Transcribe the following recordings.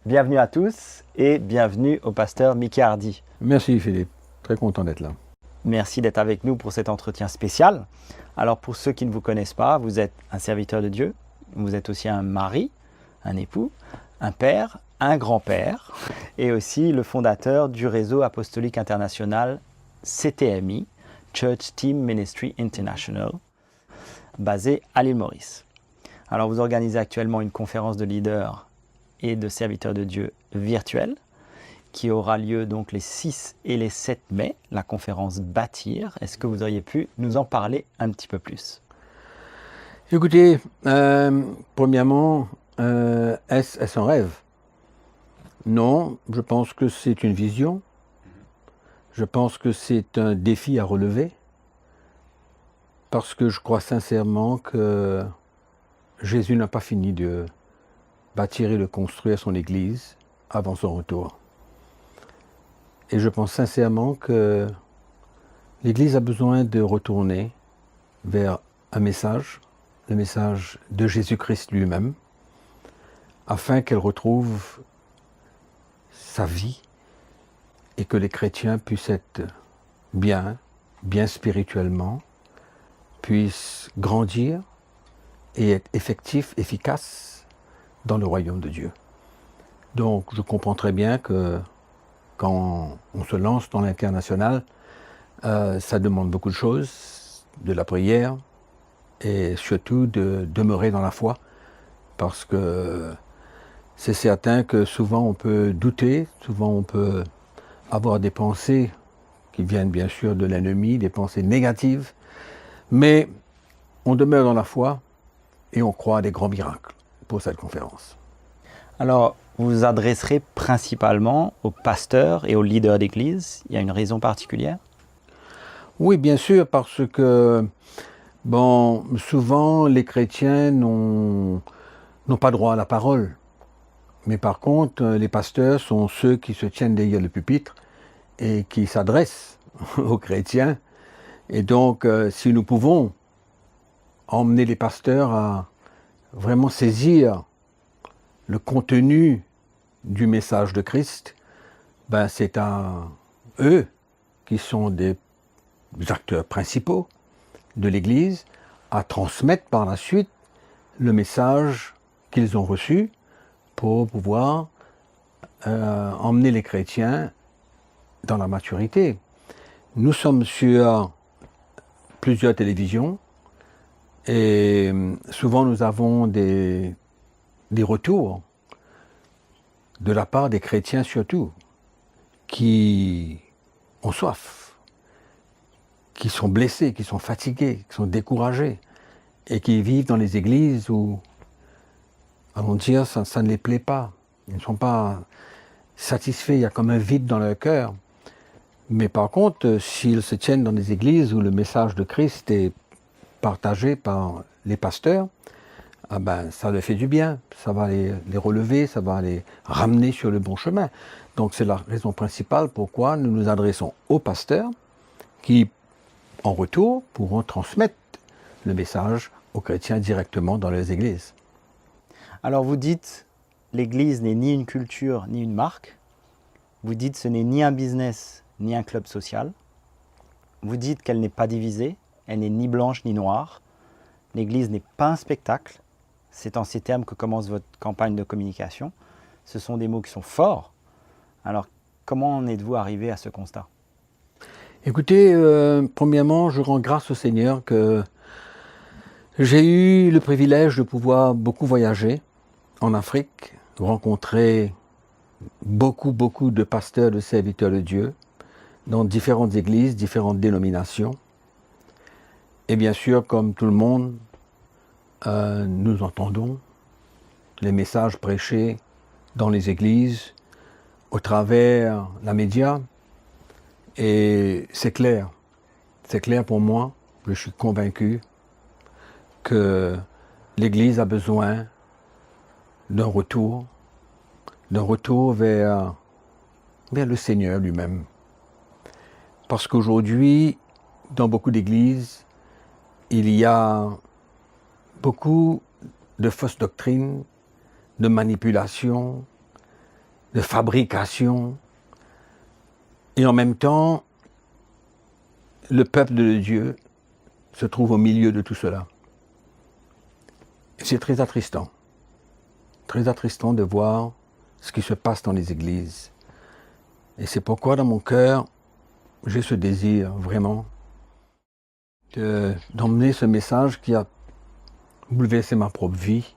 Bienvenue à tous et bienvenue au pasteur Mickey Hardy. Merci Philippe, très content d'être là. Merci d'être avec nous pour cet entretien spécial. Alors pour ceux qui ne vous connaissent pas, vous êtes un serviteur de Dieu, vous êtes aussi un mari, un époux, un père, un grand-père et aussi le fondateur du réseau apostolique international CTMI, Church Team Ministry International, basé à l'île Maurice. Alors vous organisez actuellement une conférence de leaders et de serviteurs de Dieu virtuelle qui aura lieu donc les 6 et les 7 mai, la conférence Bâtir. Est-ce que vous auriez pu nous en parler un petit peu plus? Écoutez, premièrement, est-ce un rêve? Non, je pense que c'est une vision. Je pense que c'est un défi à relever. Parce que je crois sincèrement que Jésus n'a pas fini de bâtir et de construire son Église avant son retour. Et je pense sincèrement que l'Église a besoin de retourner vers un message, le message de Jésus-Christ lui-même, afin qu'elle retrouve sa vie et que les chrétiens puissent être bien spirituellement, puissent grandir et être effectifs, efficaces dans le royaume de Dieu. Donc je comprends très bien que quand on se lance dans l'international, ça demande beaucoup de choses, de la prière et surtout de demeurer dans la foi, parce que c'est certain que souvent on peut douter, souvent on peut avoir des pensées qui viennent bien sûr de l'ennemi, des pensées négatives, mais on demeure dans la foi et on croit à des grands miracles pour cette conférence. Alors, vous vous adresserez principalement aux pasteurs et aux leaders d'église. Il y a une raison particulière? Oui, bien sûr, parce que souvent les chrétiens n'ont pas droit à la parole. Mais par contre, les pasteurs sont ceux qui se tiennent derrière le pupitre et qui s'adressent aux chrétiens. Et donc, si nous pouvons emmener les pasteurs à vraiment saisir le contenu du message de Christ, c'est à eux qui sont des acteurs principaux de l'Église à transmettre par la suite le message qu'ils ont reçu pour pouvoir emmener les chrétiens dans la maturité. Nous sommes sur plusieurs télévisions et souvent nous avons des retours de la part des chrétiens surtout, qui ont soif, qui sont blessés, qui sont fatigués, qui sont découragés, et qui vivent dans les églises où, allons dire, ça ne les plaît pas. Ils ne sont pas satisfaits, il y a comme un vide dans leur cœur. Mais par contre, s'ils se tiennent dans des églises où le message de Christ est partagé par les pasteurs, ça leur fait du bien, ça va les relever, ça va les ramener sur le bon chemin. Donc c'est la raison principale pourquoi nous nous adressons aux pasteurs qui, en retour, pourront transmettre le message aux chrétiens directement dans leurs églises. Alors vous dites, l'église n'est ni une culture ni une marque. Vous dites, ce n'est ni un business ni un club social. Vous dites qu'elle n'est pas divisée, elle n'est ni blanche ni noire. L'église n'est pas un spectacle. C'est en ces termes que commence votre campagne de communication. Ce sont des mots qui sont forts. Alors, comment en êtes-vous arrivé à ce constat? Écoutez, premièrement, je rends grâce au Seigneur que j'ai eu le privilège de pouvoir beaucoup voyager en Afrique, rencontrer beaucoup de pasteurs, de serviteurs de Dieu, dans différentes églises, différentes dénominations. Et bien sûr, comme tout le monde, nous entendons les messages prêchés dans les églises, au travers la média, et c'est clair pour moi, je suis convaincu que l'Église a besoin d'un retour vers le Seigneur lui-même. Parce qu'aujourd'hui, dans beaucoup d'églises, il y a beaucoup de fausses doctrines, de manipulations, de fabrication. Et en même temps, le peuple de Dieu se trouve au milieu de tout cela. Et c'est très attristant de voir ce qui se passe dans les églises. Et c'est pourquoi dans mon cœur, j'ai ce désir vraiment d'emmener ce message qui a bouleversé ma propre vie,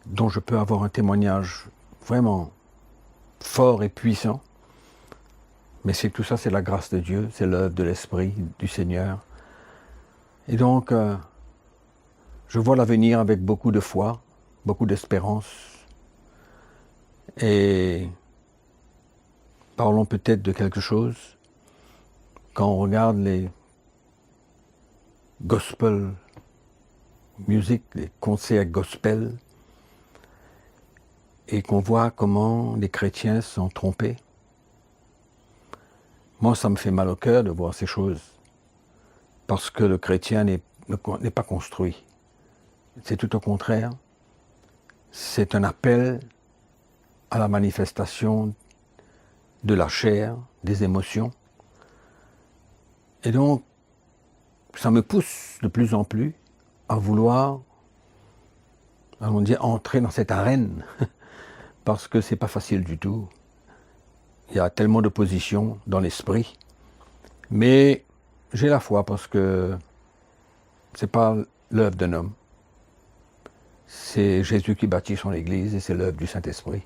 dont je peux avoir un témoignage vraiment fort et puissant. Mais c'est tout ça, c'est la grâce de Dieu, c'est l'œuvre de l'Esprit du Seigneur. Et donc, je vois l'avenir avec beaucoup de foi, beaucoup d'espérance. Et parlons peut-être de quelque chose. Quand on regarde les gospel music, les concerts gospel, et qu'on voit comment les chrétiens sont trompés, moi ça me fait mal au cœur de voir ces choses, parce que le chrétien n'est pas construit. C'est tout au contraire. C'est un appel à la manifestation de la chair, des émotions. Et donc, ça me pousse de plus en plus à vouloir, allons dire, entrer dans cette arène, parce que c'est pas facile du tout. Il y a tellement d'opposition dans l'esprit. Mais j'ai la foi parce que c'est pas l'œuvre d'un homme. C'est Jésus qui bâtit son Église et c'est l'œuvre du Saint-Esprit.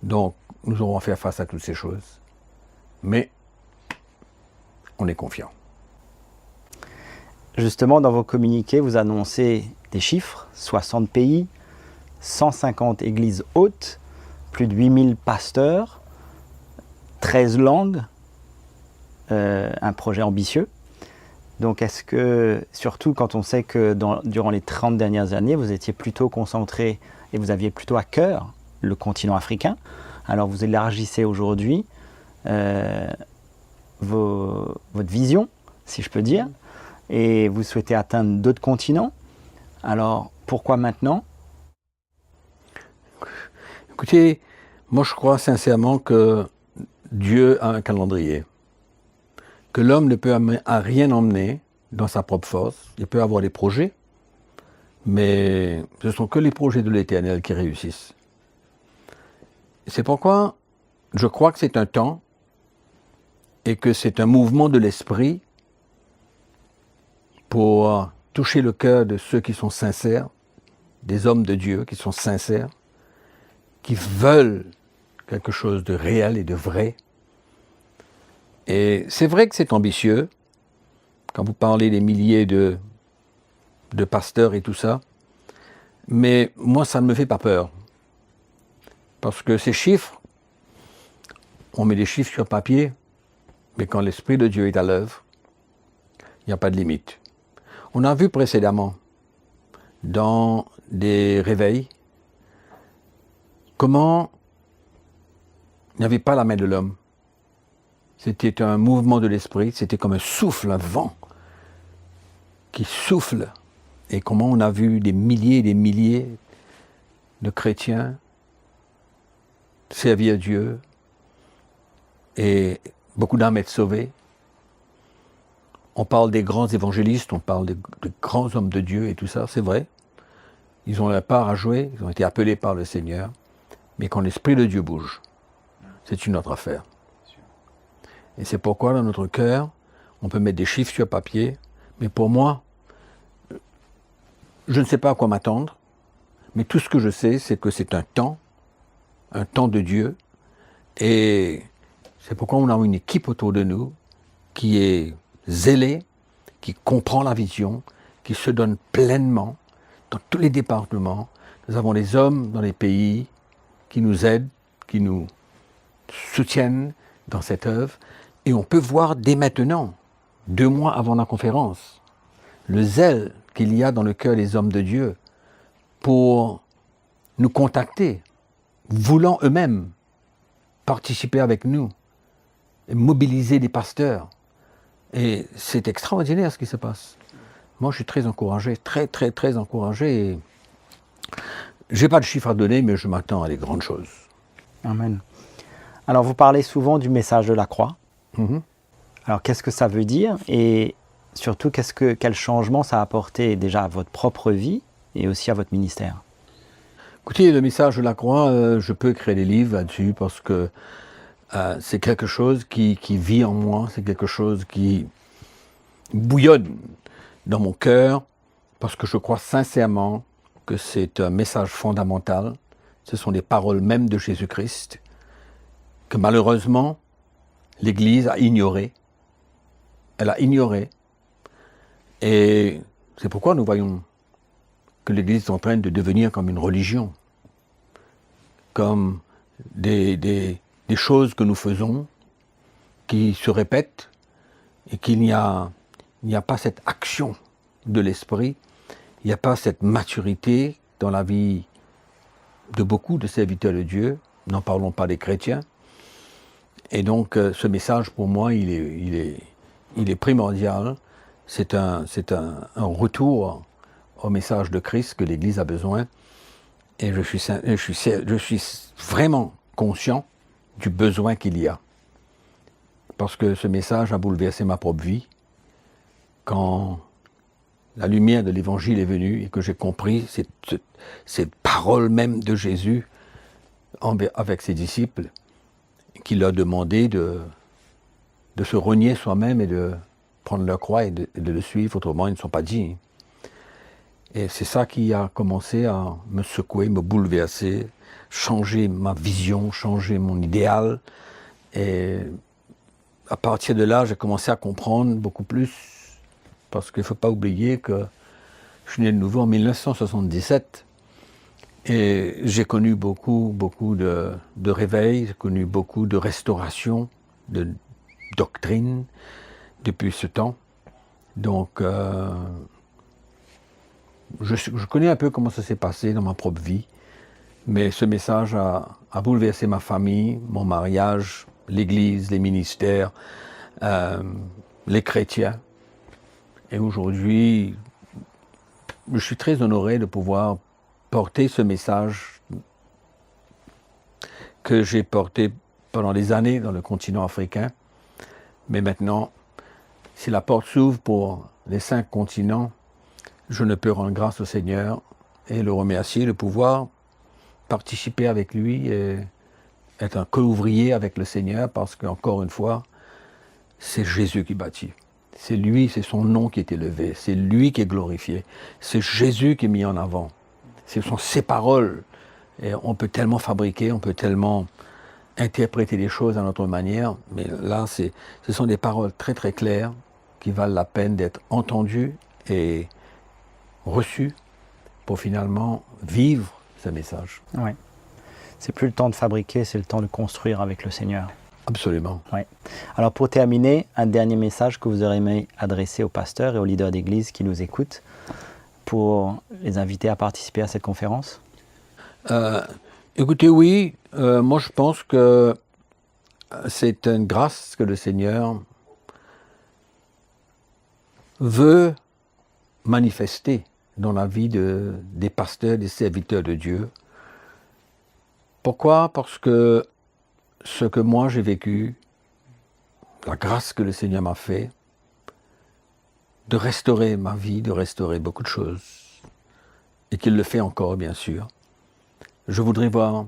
Donc, nous aurons à faire face à toutes ces choses. Mais, on est confiant. Justement, dans vos communiqués, vous annoncez des chiffres, 60 pays, 150 églises hôtes, plus de 8000 pasteurs, 13 langues, un projet ambitieux. Donc est-ce que, surtout quand on sait que durant les 30 dernières années, vous étiez plutôt concentré et vous aviez plutôt à cœur le continent africain, alors vous élargissez aujourd'hui votre vision, si je peux dire, et vous souhaitez atteindre d'autres continents. Alors pourquoi maintenant ? Écoutez, moi je crois sincèrement que Dieu a un calendrier, que l'homme ne peut à rien emmener dans sa propre force. Il peut avoir des projets, mais ce ne sont que les projets de l'Éternel qui réussissent. C'est pourquoi je crois que c'est un temps et que c'est un mouvement de l'esprit pour toucher le cœur de ceux qui sont sincères, des hommes de Dieu qui sont sincères, qui veulent quelque chose de réel et de vrai. Et c'est vrai que c'est ambitieux, quand vous parlez des milliers de pasteurs et tout ça, mais moi ça ne me fait pas peur. Parce que ces chiffres, on met des chiffres sur papier, mais quand l'Esprit de Dieu est à l'œuvre, il n'y a pas de limite. On a vu précédemment, dans des réveils, comment il n'y avait pas la main de l'homme. C'était un mouvement de l'esprit, c'était comme un souffle, un vent qui souffle. Et comment on a vu des milliers et des milliers de chrétiens servir Dieu et beaucoup d'âmes être sauvées. On parle des grands évangélistes, on parle des grands hommes de Dieu et tout ça, c'est vrai. Ils ont leur part à jouer, ils ont été appelés par le Seigneur. Mais quand l'Esprit de Dieu bouge, c'est une autre affaire. Et c'est pourquoi dans notre cœur, on peut mettre des chiffres sur papier, mais pour moi, je ne sais pas à quoi m'attendre, mais tout ce que je sais, c'est que c'est un temps de Dieu, et c'est pourquoi on a une équipe autour de nous qui est zélée, qui comprend la vision, qui se donne pleinement dans tous les départements. Nous avons des hommes dans les pays qui nous aident, qui nous soutiennent dans cette œuvre. Et on peut voir dès maintenant, 2 mois avant la conférence, le zèle qu'il y a dans le cœur des hommes de Dieu pour nous contacter, voulant eux-mêmes participer avec nous, et mobiliser des pasteurs. Et c'est extraordinaire ce qui se passe. Moi, je suis très encouragé, très encouragé. Et Je n'ai pas de chiffres à donner, mais je m'attends à des grandes choses. Amen. Alors, vous parlez souvent du message de la croix. Mhm. Alors, qu'est-ce que ça veut dire? Et surtout, quel changement ça a apporté déjà à votre propre vie et aussi à votre ministère? Écoutez, le message de la croix, je peux écrire des livres là-dessus parce que c'est quelque chose qui vit en moi, c'est quelque chose qui bouillonne dans mon cœur parce que je crois sincèrement que c'est un message fondamental. Ce sont des paroles même de Jésus-Christ que malheureusement l'Église a ignorées. Elle a ignoré. Et c'est pourquoi nous voyons que l'Église est en train de devenir comme une religion, comme des choses que nous faisons qui se répètent et qu'il n'y a pas cette action de l'esprit, il n'y a pas cette maturité dans la vie de beaucoup de serviteurs de Dieu, n'en parlons pas des chrétiens. Et donc ce message pour moi, il est primordial. C'est un retour au message de Christ que l'Église a besoin. Et je suis vraiment conscient du besoin qu'il y a. Parce que ce message a bouleversé ma propre vie. Quand la lumière de l'Évangile est venue et que j'ai compris cette parole même de Jésus avec ses disciples, qui leur demandait de se renier soi-même et de prendre leur croix et de le suivre, autrement ils ne sont pas dignes. Et c'est ça qui a commencé à me secouer, me bouleverser, changer ma vision, changer mon idéal. Et à partir de là, j'ai commencé à comprendre beaucoup plus, parce qu'il ne faut pas oublier que je suis né de nouveau en 1977. Et j'ai connu beaucoup de réveils, j'ai connu beaucoup de restauration, de doctrine depuis ce temps. Donc, je connais un peu comment ça s'est passé dans ma propre vie, mais ce message a bouleversé ma famille, mon mariage, l'Église, les ministères, les chrétiens. Et aujourd'hui, je suis très honoré de pouvoir porter ce message que j'ai porté pendant des années dans le continent africain. Mais maintenant, si la porte s'ouvre pour les 5 continents, je ne peux rendre grâce au Seigneur et le remercier de pouvoir participer avec lui et être un co-ouvrier avec le Seigneur, parce qu'encore une fois, c'est Jésus qui bâtit. C'est lui, c'est son nom qui est élevé, c'est lui qui est glorifié, c'est Jésus qui est mis en avant. Ce sont ses paroles. Et on peut tellement fabriquer, on peut tellement interpréter les choses à notre manière, mais là, ce sont des paroles très très claires qui valent la peine d'être entendues et reçues pour finalement vivre ce message. Oui. C'est plus le temps de fabriquer, c'est le temps de construire avec le Seigneur. Absolument. Ouais. Alors pour terminer, un dernier message que vous aurez aimé adresser aux pasteurs et aux leaders d'église qui nous écoutent pour les inviter à participer à cette conférence? Écoutez, oui, moi je pense que c'est une grâce que le Seigneur veut manifester dans la vie des pasteurs, des serviteurs de Dieu. Pourquoi? Parce que ce que moi j'ai vécu, la grâce que le Seigneur m'a fait, de restaurer ma vie, de restaurer beaucoup de choses, et qu'il le fait encore, bien sûr. Je voudrais voir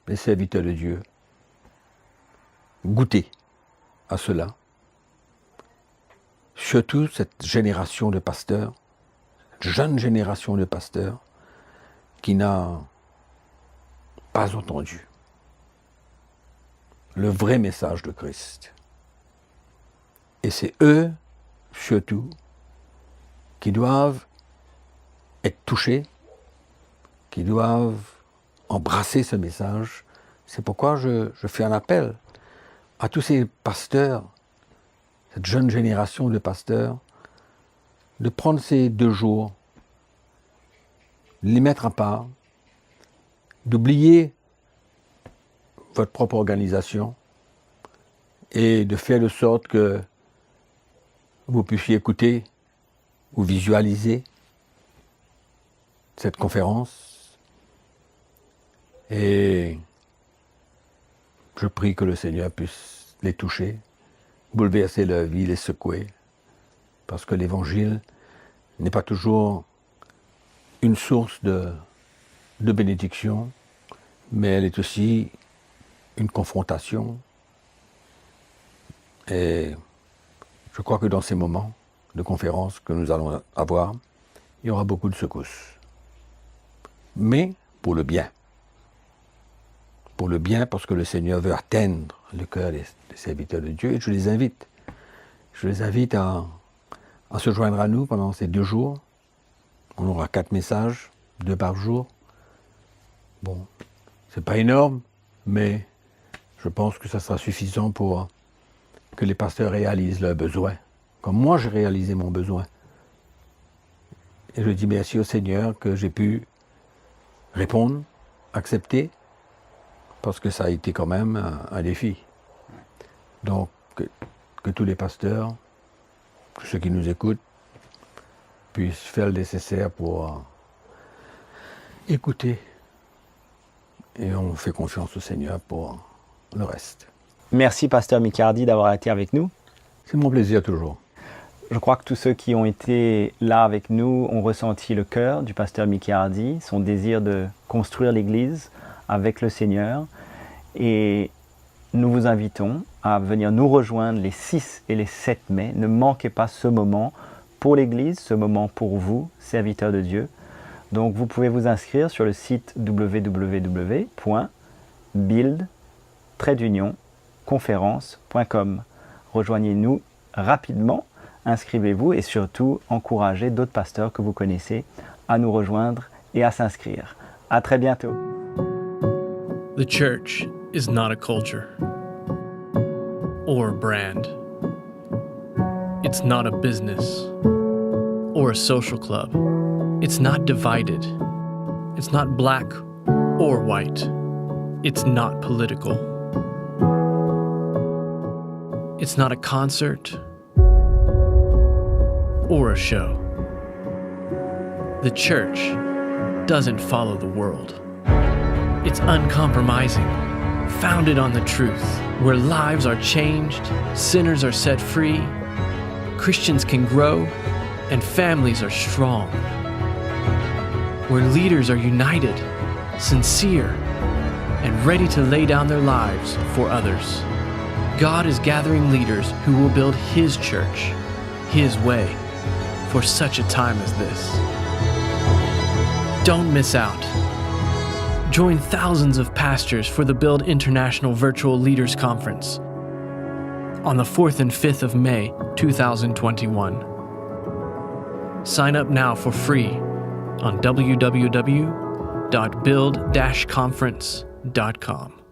les serviteurs de Dieu goûter à cela. Surtout cette génération de pasteurs, cette jeune génération de pasteurs qui n'a pas entendu le vrai message de Christ. Et c'est eux, surtout, qui doivent être touchés, qui doivent embrasser ce message. C'est pourquoi je fais un appel à tous ces pasteurs, cette jeune génération de pasteurs, de prendre ces 2 jours, de les mettre à part, d'oublier votre propre organisation et de faire de sorte que vous puissiez écouter ou visualiser cette conférence Et je prie que le Seigneur puisse les toucher, bouleverser leur vie, les secouer, parce que l'Évangile n'est pas toujours une source de bénédiction, mais elle est aussi une confrontation. Et je crois que dans ces moments de conférence que nous allons avoir, il y aura beaucoup de secousses. Mais pour le bien. Pour le bien, parce que le Seigneur veut atteindre le cœur des serviteurs de Dieu. Et je les invite. Je les invite à se joindre à nous pendant ces 2 jours. On aura 4 messages, 2 par jour. Bon, c'est pas énorme, mais je pense que ça sera suffisant pour que les pasteurs réalisent leurs besoins, comme moi j'ai réalisé mon besoin. Et je dis merci au Seigneur que j'ai pu répondre, accepter, parce que ça a été quand même un défi. Donc, que tous les pasteurs, que ceux qui nous écoutent, puissent faire le nécessaire pour écouter. Et on fait confiance au Seigneur pour le reste. Merci, pasteur Micardi, d'avoir été avec nous. C'est mon plaisir toujours. Je crois que tous ceux qui ont été là avec nous ont ressenti le cœur du pasteur Micardi, son désir de construire l'Église avec le Seigneur. Et nous vous invitons à venir nous rejoindre les 6 et les 7 mai. Ne manquez pas ce moment pour l'Église, ce moment pour vous, serviteurs de Dieu. Donc vous pouvez vous inscrire sur le site www.build-conférence.com. Rejoignez-nous rapidement, inscrivez-vous et surtout encouragez d'autres pasteurs que vous connaissez à nous rejoindre et à s'inscrire. À très bientôt. The church is not a culture or a brand. It's not a business or a social club. It's not divided. It's not black or white. It's not political. It's not a concert or a show. The church doesn't follow the world. It's uncompromising, founded on the truth, where lives are changed, sinners are set free, Christians can grow, and families are strong. Where leaders are united, sincere, and ready to lay down their lives for others. God is gathering leaders who will build His church, His way, for such a time as this. Don't miss out. Join thousands of pastors for the Build International Virtual Leaders Conference on the 4th and 5th of May, 2021. Sign up now for free on www.build-conference.com.